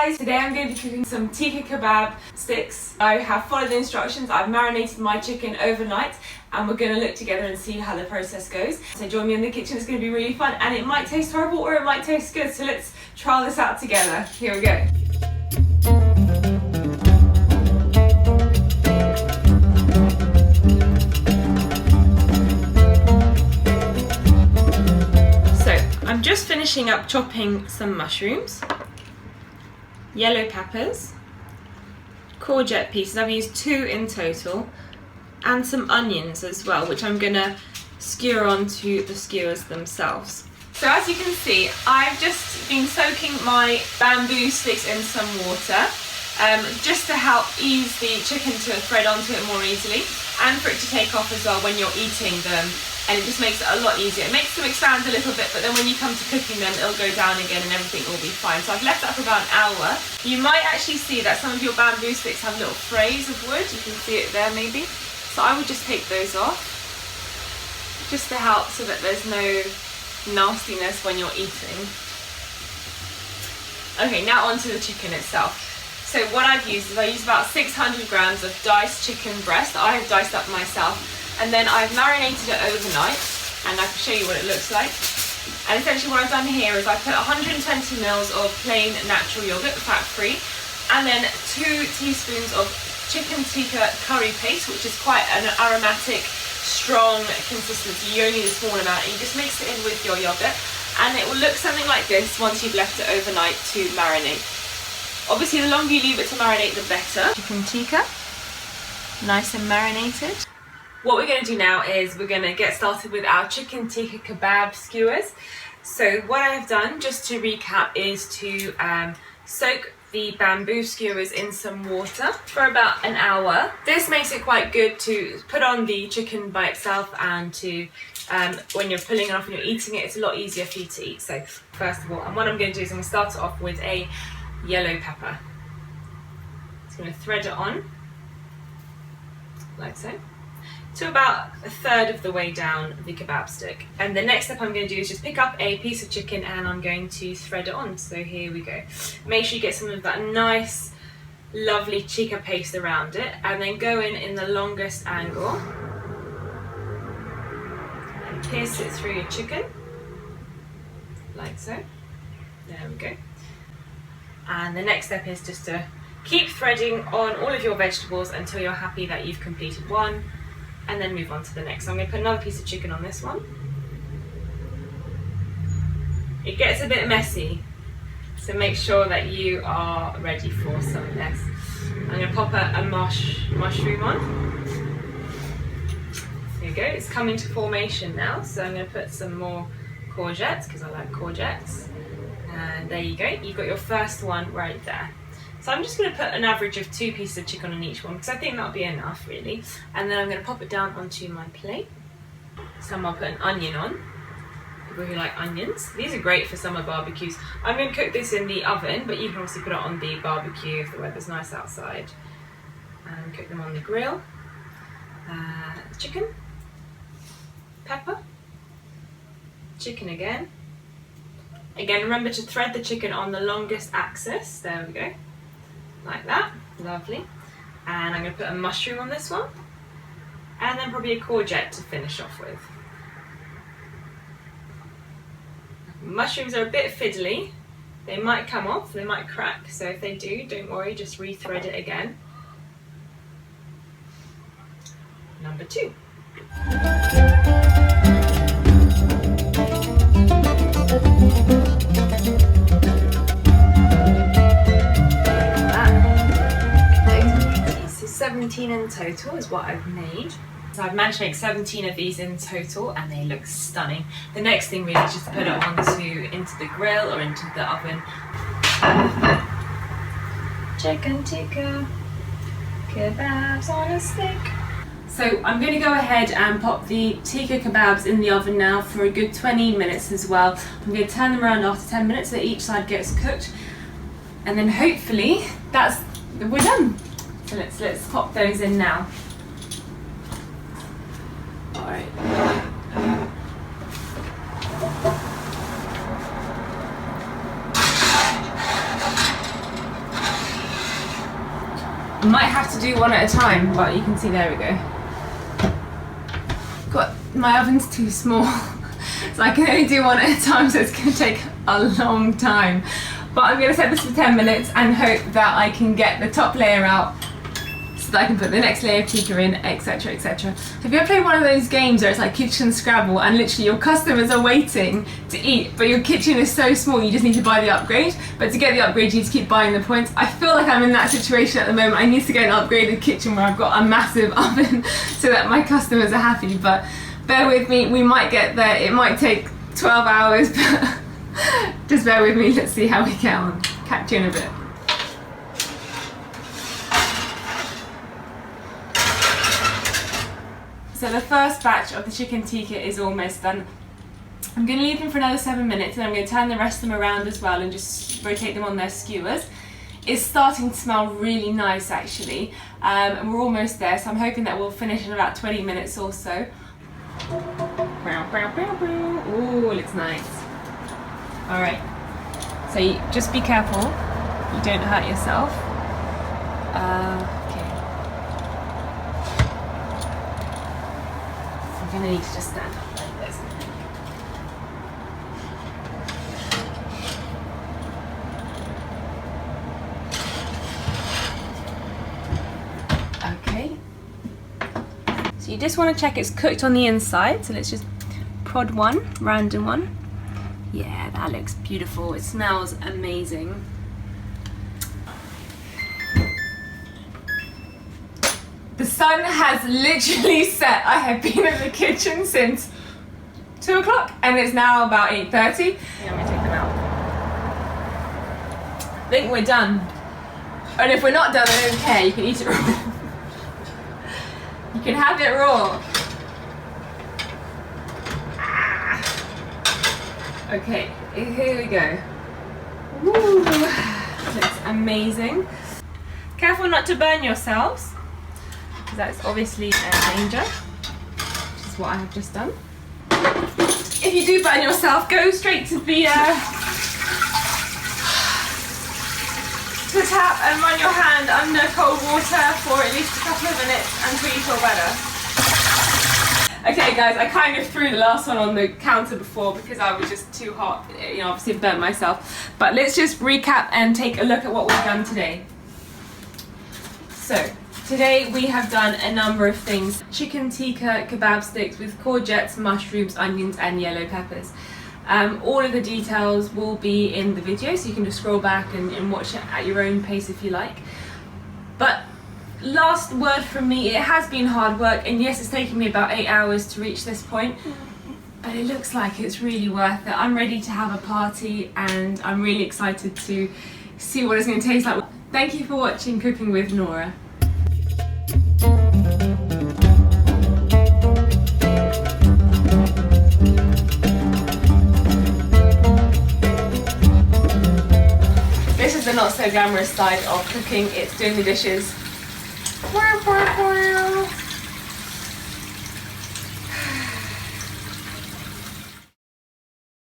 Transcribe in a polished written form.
guys, today I'm going to be cooking some tikka kebab sticks. I have followed the instructions, I've marinated my chicken overnight and we're going to look together and see how the process goes. So join me in the kitchen, it's going to be really fun and it might taste horrible or it might taste good. So let's try this out together. Here we go. I'm just finishing up chopping some mushrooms, yellow peppers, courgette pieces, I've used 2 in total, and some onions as well, which I'm gonna skewer onto the skewers themselves. So as you can see, I've just been soaking my bamboo sticks in some water, just to help ease the chicken to thread onto it more easily, and for it to take off as well when you're eating them. And it just makes it a lot easier. It makes them expand a little bit, but then when you come to cooking them, it'll go down again and everything will be fine. So I've left that for about an hour. You might actually see that some of your bamboo sticks have little frays of wood. You can see it there maybe. So I would just take those off, just to help so that there's no nastiness when you're eating. Okay, now onto the chicken itself. So what I've used is I use about 600 grams of diced chicken breast that I have diced up myself. And then I've marinated it overnight, and I can show you what it looks like. And essentially what I've done here is I put 120 mils of plain natural yogurt, fat-free, and then 2 teaspoons of chicken tikka curry paste, which is quite an aromatic, strong consistency. You only need a small amount, and you just mix it in with your yogurt, and it will look something like this once you've left it overnight to marinate. Obviously, the longer you leave it to marinate, the better. Chicken tikka, nice and marinated. What we're going to do now is we're going to get started with our chicken tikka kebab skewers. So what I have done, just to recap, is to soak the bamboo skewers in some water for about an hour. This makes it quite good to put on the chicken by itself, and to when you're pulling it off and you're eating it, it's a lot easier for you to eat. So first of all, and what I'm going to do is I'm going to start it off with a yellow pepper. Just going to thread it on like so, to about a third of the way down the kebab stick. And the next step I'm going to do is just pick up a piece of chicken and I'm going to thread it on. So here we go. Make sure you get some of that nice, lovely tikka paste around it, and then go in the longest angle and pierce it through your chicken, like so. There we go. And the next step is just to keep threading on all of your vegetables until you're happy that you've completed one, and then move on to the next. So I'm going to put another piece of chicken on this one. It gets a bit messy, so make sure that you are ready for some of this. I'm going to pop a mushroom on. There you go, it's coming to formation now, so I'm going to put some more courgettes, because I like courgettes. And there you go, you've got your first one right there. So I'm just going to put an average of 2 pieces of chicken on each one, because I think that'll be enough really. And then I'm going to pop it down onto my plate. So I'll put an onion on, people who like onions. These are great for summer barbecues. I'm going to cook this in the oven, but you can obviously put it on the barbecue if the weather's nice outside. And cook them on the grill. Chicken, pepper, chicken again. Again, remember to thread the chicken on the longest axis. There we go. Like that, lovely. And I'm going to put a mushroom on this one, and then probably a courgette to finish off with. Mushrooms are a bit fiddly, they might come off, they might crack, so if they do, don't worry, just re-thread it again. Number 2. So 17 in total is what I've made. So I've managed to make 17 of these in total, and they look stunning. The next thing really is just to put it into the grill or into the oven. Chicken tikka kebabs on a stick. So I'm going to go ahead and pop the tikka kebabs in the oven now for a good 20 minutes as well. I'm going to turn them around after 10 minutes so that each side gets cooked, and then hopefully we're done. So let's pop those in now. Alright. I might have to do one at a time, but you can see, there we go. My oven's too small, so I can only do one at a time, so it's going to take a long time. But I'm going to set this for 10 minutes and hope that I can get the top layer out so that I can put the next layer of tikka in, etc, etc. Have you ever played one of those games where it's like kitchen Scrabble and literally your customers are waiting to eat, but your kitchen is so small you just need to buy the upgrade, but to get the upgrade you need to keep buying the points? I feel like I'm in that situation at the moment. I need to get an upgraded kitchen where I've got a massive oven so that my customers are happy, but bear with me, we might get there. It might take 12 hours, but just bear with me, let's see how we get on. Catch you in a bit. So the first batch of the chicken tikka is almost done. I'm going to leave them for another 7 minutes and I'm going to turn the rest of them around as well and just rotate them on their skewers. It's starting to smell really nice actually, and we're almost there, so I'm hoping that we'll finish in about 20 minutes or so. Ooh, looks nice. Alright, so just be careful, you don't hurt yourself. Okay. I'm gonna need to just stand up like this. Okay. So you just want to check it's cooked on the inside, so let's just prod one, random one. Yeah, that looks beautiful. It smells amazing. The sun has literally set. I have been in the kitchen since 2 o'clock and it's now about 8:30. Yeah, I'm gonna take them out. I think we're done. And if we're not done, I don't care. You can eat it raw. You can have it raw. Okay, here we go. Woo! Looks amazing. Careful not to burn yourselves, because that's obviously a danger, which is what I have just done. If you do burn yourself, go straight to the tap and run your hand under cold water for at least a couple of minutes until you feel better. Okay guys, I kind of threw the last one on the counter before because I was just too hot, you know, obviously burnt myself. But let's just recap and take a look at what we've done today. So, today we have done a number of things. Chicken tikka kebab sticks with courgettes, mushrooms, onions and yellow peppers. All of the details will be in the video, so you can just scroll back and watch it at your own pace if you like. But last word from me, it has been hard work, and yes, it's taken me about 8 hours to reach this point, but it looks like it's really worth it. I'm ready to have a party and I'm really excited to see what it's going to taste like. Thank you for watching Cooking with Nora. This is the not so glamorous side of cooking, it's doing the dishes.